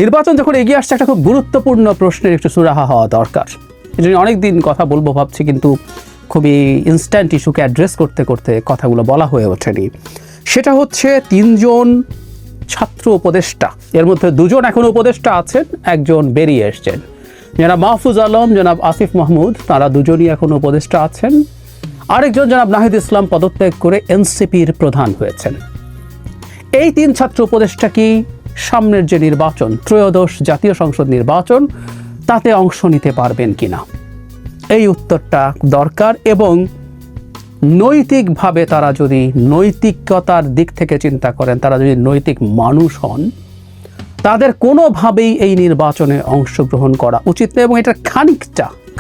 নির্বাচন যখন এগিয়ে আসছে একটা খুব গুরুত্বপূর্ণ প্রশ্নের একটু সুরাহা হওয়া দরকার। এটা নিয়ে অনেকদিন কথা বলবো ভাবছি, কিন্তু খুবই ইনস্ট্যান্ট ইস্যুকে অ্যাড্রেস করতে করতে কথাগুলো বলা হয়ে ওঠেনি। সেটা হচ্ছে 3 জন ছাত্র উপদেষ্টা, এর মধ্যে 2 জন এখন উপদেষ্টা আছেন, একজন বেরিয়ে এসছেন। জনাব মাহফুজ আলম, জনাব আসিফ মাহমুদ, তারা 2 জনই এখন উপদেষ্টা আছেন। আরেকজন জনাব নাহিদ ইসলাম পদত্যাগ করে এনসিপির প্রধান হয়েছেন। এই 3 ছাত্র উপদেষ্টা কি সামনের যে নির্বাচন, ত্রয়োদশ জাতীয় সংসদ নির্বাচন, তাতে অংশ নিতে পারবেন কিনা, এই উত্তরটা দরকার। এবং নৈতিকভাবে তারা যদি নৈতিকতার দিক থেকে চিন্তা করেন, তারা যদি নৈতিক মানুষ হন, তাদের কোনোভাবেই এই নির্বাচনে অংশগ্রহণ করা উচিত নয়। এবং এটা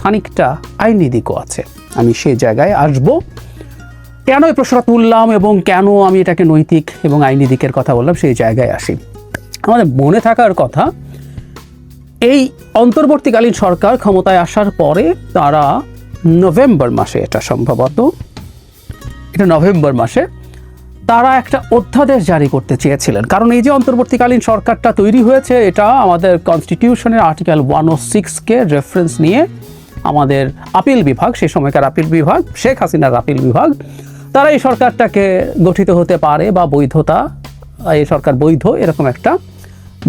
খানিকটা আইনি দিকও আছে। আমি সেই জায়গায় আসব, কেন এই প্রশ্নটা তুললাম এবং কেন আমি এটাকে নৈতিক এবং আইনি দিকের কথা বললাম, সেই জায়গায় আসি। আমাদের মনে থাকার কথা, এই অন্তর্বর্তীকালীন সরকার ক্ষমতায় আসার পরে তারা নভেম্বর মাসে, এটা সম্ভবত নভেম্বর মাসে তারা একটা অধ্যাদেশ জারি করতে চেয়েছিলেন। কারণ এই যে অন্তর্বর্তীকালীন সরকারটা তৈরি হয়েছে, এটা আমাদের কনস্টিটিউশনের আর্টিকেল 106-কে রেফারেন্স নিয়ে আমাদের আপিল বিভাগ, সেই সময়কার আপিল বিভাগ, শেখ হাসিনার আপিল বিভাগ, তারা এই সরকারটাকে গঠিত হতে পারে বা বৈধতা, এই সরকার বৈধ, এরকম একটা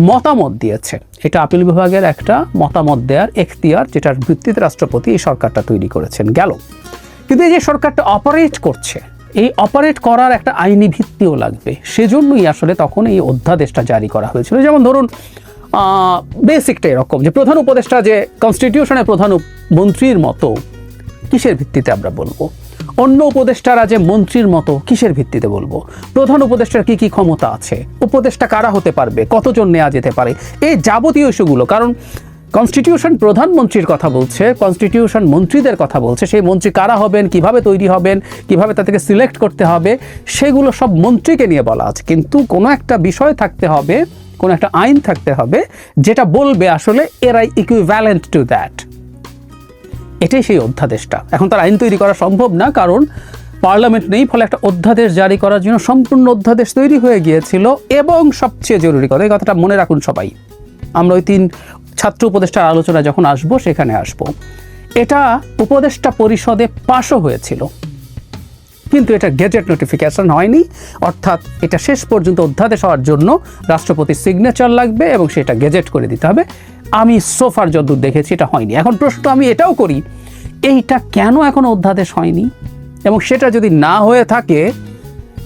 মতামত দিয়েছে। এটা আপিল বিভাগের একটা মতামত দেওয়ার এখতিয়ার, যেটার ভিত্তিতে রাষ্ট্রপতি এই সরকারটা তৈরি করেছেন গেল। কিন্তু এই যে সরকারটা অপারেট করছে, এই অপারেট করার একটা আইনি ভিত্তিও লাগবে। সেজন্যই আসলে তখন এই অধ্যাদেশটা জারি করা হয়েছিল। যেমন ধরুন, বেসিকটা এরকম যে প্রধান উপদেষ্টা যে কনস্টিটিউশনের প্রধান মন্ত্রীর মতো, কিসের ভিত্তিতে আমরা বলবো? অন্য উপদেষ্টারা যে মন্ত্রীর মতো, কিসের ভিত্তিতে বলবো? প্রধান উপদেষ্টার কি কি ক্ষমতা আছে, উপদেষ্টা কারা হতে পারবে, কতজন নেওয়া যেতে পারে, এই যাবতীয় ইস্যুগুলো। কারণ কনস্টিটিউশন প্রধানমন্ত্রীর কথা বলছে, কনস্টিটিউশন মন্ত্রীদের কথা বলছে। সেই মন্ত্রী কারা হবেন, কিভাবে তৈরি হবেন, কিভাবে তাদেরকে সিলেক্ট করতে হবে, সেগুলো সব মন্ত্রীকে নিয়ে বলা আছে। কিন্তু কোনো একটা বিষয় থাকতে হবে, কোনো একটা আইন থাকতে হবে, যেটা বলবে আসলে এরাই ইকুইভ্যালেন্ট টু দ্যাট। এটাই সেই অধ্যাদেশটা। এখন তার আইন তৈরি করা সম্ভব না, কারণ পার্লামেন্ট নেই। ফলে একটা অধ্যাদেশ জারি করার জন্য সম্পূর্ণ অধ্যাদেশ তৈরি হয়ে গিয়েছিল। এবং সবচেয়ে জরুরি কথা, এই কথাটা মনে রাখুন সবাই, আমরা ওই 3 ছাত্র উপদেষ্টার আলোচনা যখন আসব, সেখানে আসব, এটা উপদেষ্টা পরিষদে পাশও হয়েছিল, কিন্তু এটা গেজেট নোটিফিকেশন হয়নি। অর্থাৎ এটা শেষ পর্যন্ত অধ্যাদেশ হওয়ার জন্য রাষ্ট্রপতির সিগনেচার লাগবে এবং সেটা গেজেট করে দিতে হবে। আমি সোফার যতদূর দেখেছি এটা হয়নি। এখন প্রশ্ন আমি এটাও করি, এইটা কেন এখনো অধ্যাদেশ হয়নি? এবং সেটা যদি না হয়ে থাকে,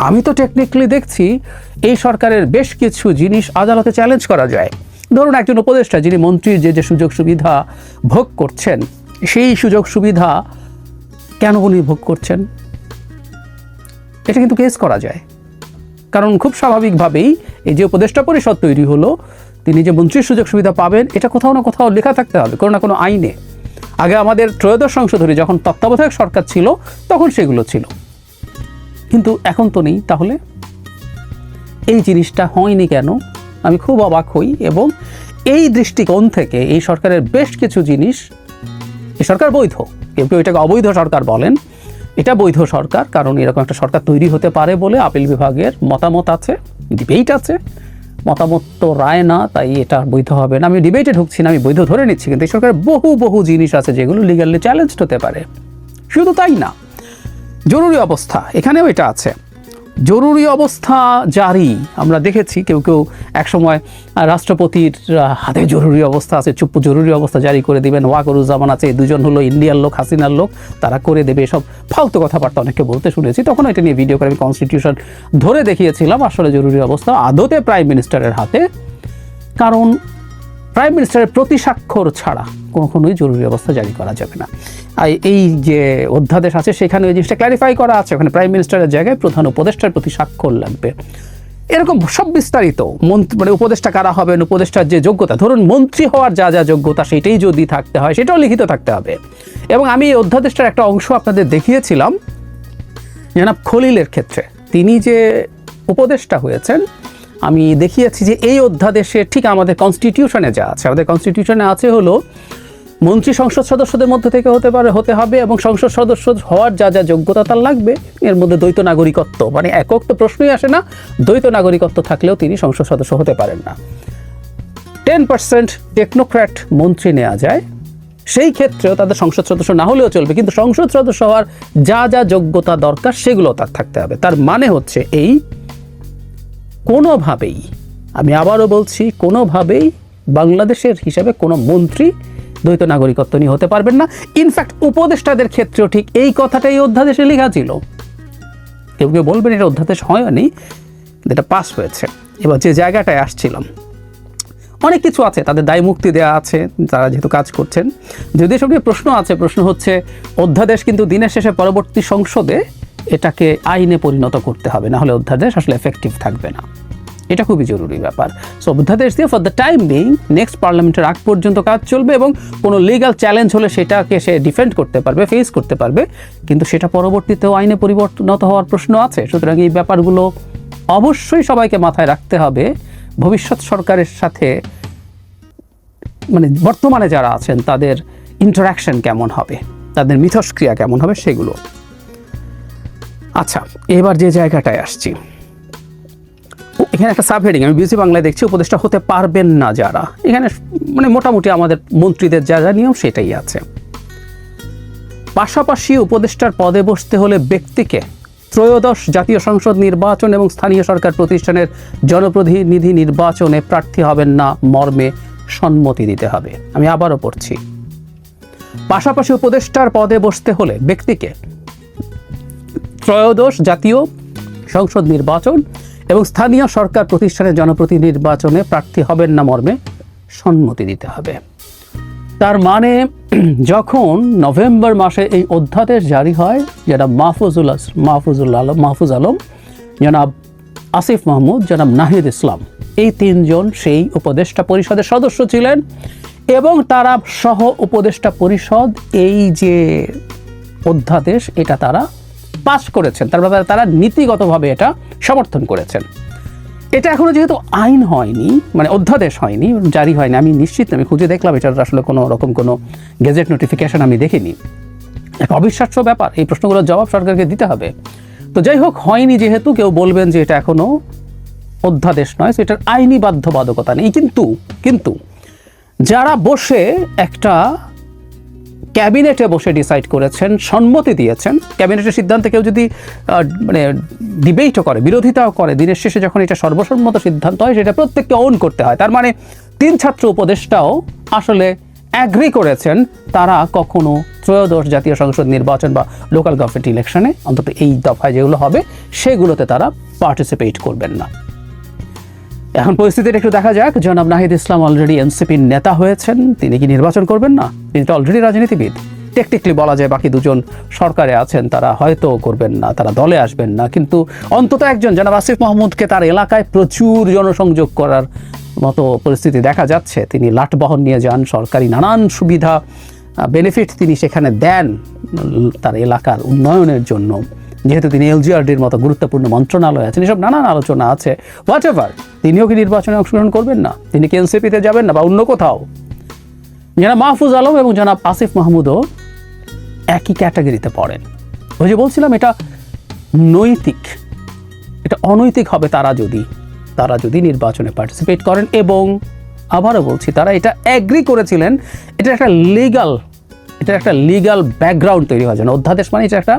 আমি তো টেকনিক্যালি দেখছি এই সরকারের বেশ কিছু জিনিস আদালতে চ্যালেঞ্জ করা যায়। ধরুন, একজন উপদেষ্টা যিনি মন্ত্রীর যে সুযোগ সুবিধা ভোগ করছেন, সেই সুযোগ সুবিধা কেন উনি ভোগ করছেন, এটা কিন্তু কেস করা যায়। কারণ খুব স্বাভাবিকভাবেই এই যে উপদেষ্টা পরিষদ তৈরি হলো, তিনি যে মন্ত্রীর সুযোগ সুবিধা পাবেন, এটা কোথাও না কোথাও লেখা থাকতে হবে, কোনো না কোনো আইনে। আগে আমাদের ত্রয়োদশ সংশোধনী যখন তত্ত্বাবধায়ক সরকার ছিল, তখন সেগুলো ছিল, কিন্তু এখন তো নেই। তাহলে এই জিনিসটা হয়নি কেন? আমি খুব অবাক হই। এবং এই দৃষ্টিকোণ থেকে এই সরকারের বেশ কিছু জিনিস, এই সরকার বৈধ, কেউ কেউ এটাকে অবৈধ সরকার বলেন, এটা বৈধ সরকার। কারণ এরকম একটা সরকার তৈরি হতে পারে বলে আপিল বিভাগের মতামত আছে, ডিবেট আছে। মতামত তো রায় না, তাই এটা বৈধ হবে না। আমি ডিবেটে ঢুকছি না, আমি বৈধ ধরে নিচ্ছি। কিন্তু এই সরকারের বহু জিনিস আছে যেগুলো লিগালি চ্যালেঞ্জড হতে পারে। শুধু তাই না, জরুরি অবস্থা, এখানেও এটা আছে। জরুরি অবস্থা জারি আমরা দেখেছি, কেউ একসময় রাষ্ট্রপতির হাতে জরুরি অবস্থা আছে, চুপ জরুরি অবস্থা জারি করে দিবেন। ওয়াকরুজ্জামান আছে, 2 জন হলো ইন্ডিয়ার লোক, হাসিনার লোক, তারা করে দেবে। এসব ফালতু কথাবার্তা অনেককে বলতে শুনেছি। তখন এটা নিয়ে ভিডিও করে আমি কনস্টিটিউশন ধরে দেখিয়েছিলাম আসলে জরুরি অবস্থা আদতে প্রাইম মিনিস্টারের হাতে। কারণ প্রাইম মিনিস্টারের প্রতি স্বাক্ষর ছাড়া কখনোই জরুরি অবস্থা জারি করা যাবে না। আর এই যে অধ্যাদেশ আছে, সেখানে ওই জিনিসটা ক্ল্যারিফাই করা আছে, ওখানে প্রাইম মিনিস্টারের জায়গায় প্রধান উপদেষ্টার প্রতি স্বাক্ষর লাগবে। এরকম সব বিস্তারিত মানে উপদেষ্টা কারা হবেন, উপদেষ্টার যে যোগ্যতা, ধরুন মন্ত্রী হওয়ার যা যোগ্যতা, সেটাই যদি থাকতে হয়, সেটাও লিখিত থাকতে হবে। এবং আমি এই অধ্যাদেশটার একটা অংশ আপনাদের দেখিয়েছিলাম জনাব খলিলের ক্ষেত্রে। তিনি যে উপদেষ্টা হয়েছেন, আমি দেখিয়েছি যে এই অধ্যাদেশে ঠিক আমাদের কনস্টিটিউশনে যা আছে, আমাদের কনস্টিটিউশনে আছে হলো মন্ত্রী সংসদ সদস্যদের মধ্যে থেকে হতে হবে এবং সংসদ সদস্য হওয়ার যা যোগ্যতা তার লাগবে। এর মধ্যে দ্বৈত নাগরিকত্ব, মানে একক তো প্রশ্নই আসে না, দ্বৈত নাগরিকত্ব থাকলেও তিনি সংসদ সদস্য হতে পারেন না। 10% টেকনোক্র্যাট মন্ত্রী নেওয়া যায়, সেই ক্ষেত্রেও তাদের সংসদ সদস্য না হলেও চলবে, কিন্তু সংসদ সদস্য হওয়ার যা যা যোগ্যতা দরকার সেগুলো তার থাকতে হবে। তার মানে হচ্ছে এই, কোনোভাবেই, আমি আবারও বলছি, কোনোভাবেই বাংলাদেশের হিসাবে কোনো মন্ত্রী দ্বৈত নাগরিকত্ব নিয়ে হতে পারবেন না। ইনফ্যাক্ট উপদেষ্টাদের ক্ষেত্রেও ঠিক এই কথাটাই অধ্যাদেশে লেখা ছিল। কেউ কেউ বলবেন এটা অধ্যাদেশ হয়নি, এটা পাস হয়েছে। এবার যে জায়গাটায় আসছিলাম, অনেক কিছু আছে, তাদের দায় মুক্তি দেওয়া আছে তারা যেহেতু কাজ করছেন। যদি এসব নিয়ে প্রশ্ন আছে, প্রশ্ন হচ্ছে অধ্যাদেশ কিন্তু দিনের শেষে পরবর্তী সংসদে এটাকে আইনে পরিণত করতে হবে, না হলে অধ্যাদেশ আসলে এফেক্টিভ থাকবে না। এটা খুবই জরুরি ব্যাপার। সো অধ্যাদেশ দিয়ে for the time being next পার্লামেন্টের আগ পর্যন্ত কাজ চলবে, এবং কোনো লিগ্যাল চ্যালেঞ্জ হলে সেটাকে সে ডিফেন্ড করতে পারবে, ফেস করতে পারবে, কিন্তু সেটা পরবর্তীতেও আইনে পরিবর্তিত হওয়ার প্রশ্ন আছে। সুতরাং এই ব্যাপারগুলো অবশ্যই সবাইকে মাথায় রাখতে হবে। ভবিষ্যৎ সরকারের সাথে মানে বর্তমানে যারা আছেন তাদের ইন্টারাকশন কেমন হবে, তাদের মিথস্ক্রিয়া কেমন হবে সেগুলো। আচ্ছা, এবার যে জায়গাটায় আসছি, এখানে একটা সাবহেডিং আমি বিবিসি বাংলায় দেখছি, উপদেষ্টা হতে পারবেন না যারা। এখানে মানে মোটামুটি আমাদের মন্ত্রীদের যা যা নিয়ম সেটাই আছে। পাশাপাশি উপদেষ্টার পদে বসতে হলে ব্যক্তিকে ত্রয়োদশ জাতীয় সংসদ নির্বাচন এবং স্থানীয় সরকার প্রতিষ্ঠানের জনপ্রতিনিধি নির্বাচনে প্রার্থী হবেন না মর্মে সম্মতি দিতে হবে। আমি আবারও পড়ছি, পাশাপাশি উপদেষ্টার পদে বসতে হলে ব্যক্তিকে ত্রয়োদশ জাতীয় সংসদ নির্বাচন এবং স্থানীয় সরকার প্রতিষ্ঠানের জনপ্রতিনিধি নির্বাচনে প্রার্থী হবেন না মর্মে সম্মতি দিতে হবে। তার মানে যখন নভেম্বর মাসে এই অধ্যাদেশ জারি হয়, জনাব মাহফুজ আলম, জনাব আসিফ মাহমুদ, জনাব নাহিদ ইসলাম, এই তিনজন সেই উপদেষ্টা পরিষদের সদস্য ছিলেন, এবং তারা সহ উপদেষ্টা পরিষদ এই যে অধ্যাদেশ এটা তারা পাস করেছেন, তারপরে তারা নীতিগতভাবে এটা সমর্থন করেছেন। এটা এখনো যেহেতু আইন হয়নি, মানে অধ্যাদেশ হয়নি, জারি হয়নি, আমি নিশ্চিত আমি খুঁজে দেখলাম এটার আসলে কোনো রকম কোনো গেজেট নোটিফিকেশন আমি দেখিনি। একটা অবিশ্বাস্য ব্যাপার, এই প্রশ্নগুলোর জবাব সরকারকে দিতে হবে। তো যাই হোক, হয়নি যেহেতু কেউ বলবেন যে এটা এখনো অধ্যাদেশ নয়, সেটার আইনি বাধ্যবাধকতা নেই। কিন্তু যারা বসে একটা ক্যাবিনেটে বসে ডিসাইড করেছেন, সম্মতি দিয়েছেন, ক্যাবিনেটের সিদ্ধান্তে কেউ যদি মানে ডিবেটও করে, বিরোধিতাও করে, দিনের শেষে যখন এটা সর্বসম্মত সিদ্ধান্ত হয় সেটা প্রত্যেককে ওন করতে হয়। তার মানে 3 ছাত্র উপদেষ্টাও আসলে অ্যাগ্রি করেছেন তারা কখনো ত্রয়োদশ জাতীয় সংসদ নির্বাচন বা লোকাল গভর্নমেন্ট ইলেকশনে, অন্তত এই দফায় যেগুলো হবে সেগুলোতে তারা পার্টিসিপেট করবেন না। এখন পরিস্থিতিটা একটু দেখা যাক। জনাব নাহিদ ইসলাম অলরেডি এনসিপির নেতা হয়েছেন, তিনি কি নির্বাচন করবেন না? তিনি তো অলরেডি রাজনীতিবিদ। টেকনিক্যালি বলা যায় বাকি দুজন সরকারে আছেন, তারা হয়তো করবেন না, তারা দলে আসবেন না, কিন্তু অন্তত একজন জনাব আসিফ মাহমুদকে তার এলাকায় প্রচুর জনসংযোগ করার মতো পরিস্থিতি দেখা যাচ্ছে। তিনি লাটবহন নিয়ে যান, সরকারি নানান সুবিধা বেনিফিট তিনি সেখানে দেন তার এলাকার উন্নয়নের জন্য। যেহেতু তিনি এলজিআরডির মতো গুরুত্বপূর্ণ মন্ত্রণালয় আছেন, এসব নানান আলোচনা আছে। হোয়াট এভার, তিনিও কি নির্বাচনে অংশগ্রহণ করবেন না? তিনি কি এনসিপিতে যাবেন না বা অন্য কোথাও? জনাব মাহফুজ আলম এবং জনাব আসিফ মাহমুদও একই ক্যাটাগরিতে পড়েন। ওই যে বলছিলাম, এটা নৈতিক, এটা অনৈতিক হবে তারা যদি নির্বাচনে পার্টিসিপেট করেন। এবং আবারও বলছি, তারা এটা অ্যাগ্রি করেছিলেন, এটা একটা লিগাল ব্যাকগ্রাউন্ড তৈরি হওয়ার জন্য। অধ্যাদেশ মানে এটা একটা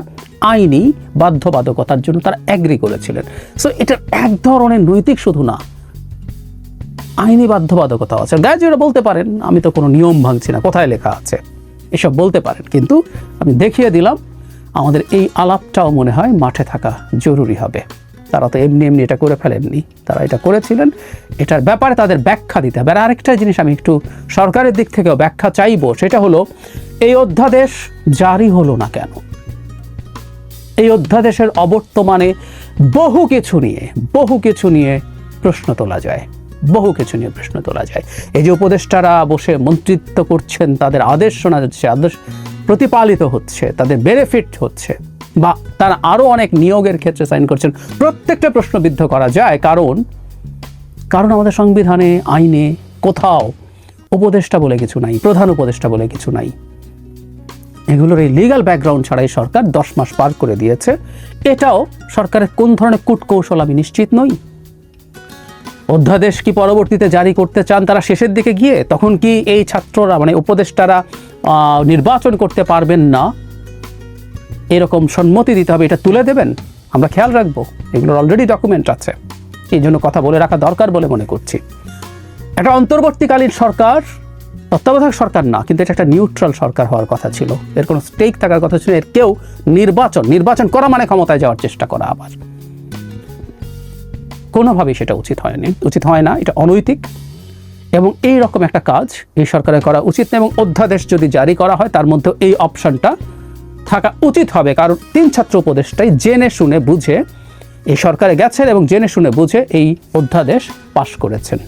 আইনি বাধ্যবাধকতার জন্য তারা অ্যাগ্রি করেছিলেন। সো এটা এক ধরনের নৈতিক শুধু না, আইনি বাধ্যবাধকতা আছে। গায়ে বলতে পারেন আমি তো কোনো নিয়ম ভাঙছি না, কোথায় লেখা আছে, এসব বলতে পারেন, কিন্তু আমি দেখিয়ে দিলাম আমাদের এই আলাপটাও মনে হয় মাঠে থাকা জরুরি হবে। তারা তো এমনি এটা করে ফেলেননি, তারা এটা করেছিলেন, এটার ব্যাপারে তাদের ব্যাখ্যা দিতে হবে। আর আরেকটা জিনিস আমি একটু সরকারের দিক থেকেও ব্যাখ্যা চাইবো, সেটা হলো এই অধ্যাদেশ জারি হলো না কেন? এই অধ্যাদেশের অবর্তমানে বহু কিছু নিয়ে প্রশ্ন তোলা যায়। এই যে উপদেষ্টারা বসে মন্ত্রিত্ব করছেন, তাদের আদেশ শোনা যাচ্ছে, আদেশ প্রতিপালিত হচ্ছে, তাদের বেনিফিট হচ্ছে, বা তারা আরও অনেক নিয়োগের ক্ষেত্রে সাইন করছেন, প্রত্যেকটা প্রশ্নবিদ্ধ করা যায়। কারণ আমাদের সংবিধানে, আইনে কোথাও উপদেষ্টা বলে কিছু নাই, প্রধান উপদেষ্টা বলে কিছু নাই। এগুলোর এই লিগ্যাল ব্যাকগ্রাউন্ড ছাড়াই সরকার 10 মাস পার করে দিয়েছে। এটাও সরকারের কোন ধরনের কূটকৌশল আমি নিশ্চিত নই। অধ্যাদেশ কি পরবর্তীতে জারি করতে চান তারা শেষের দিকে গিয়ে? তখন কি এই ছাত্ররা মানে উপদেষ্টারা নির্বাচন করতে পারবেন না, এরকম সম্মতি দিতে হবে, এটা তুলে দেবেন? আমরা খেয়াল রাখবো, এগুলোর অলরেডি ডকুমেন্ট আছে, এই জন্য কথা বলে রাখা দরকার বলে মনে করছি। একটা অন্তর্বর্তীকালীন সরকার, তত্ত্বাবধায়ক সরকার না, কিন্তু এটা একটা নিউট্রাল সরকার হওয়ার কথা ছিল, এর কোনো স্টেক থাকার কথা ছিল। এর কেউ নির্বাচন করা মানে ক্ষমতায় যাওয়ার চেষ্টা করা, আবার কোনোভাবেই সেটা উচিত হয় না, এটা অনৈতিক। এবং এই রকম একটা কাজ এই সরকারের করা উচিত না। এবং অধ্যাদেশ যদি জারি করা হয় তার মধ্যে এই অপশনটা থাকা উচিত হবে, কারণ 3 ছাত্র উপদেষ্টাই জেনে শুনে বুঝে এই সরকারে গেছেন এবং জেনে শুনে বুঝে এই অধ্যাদেশ পাশ করেছেন।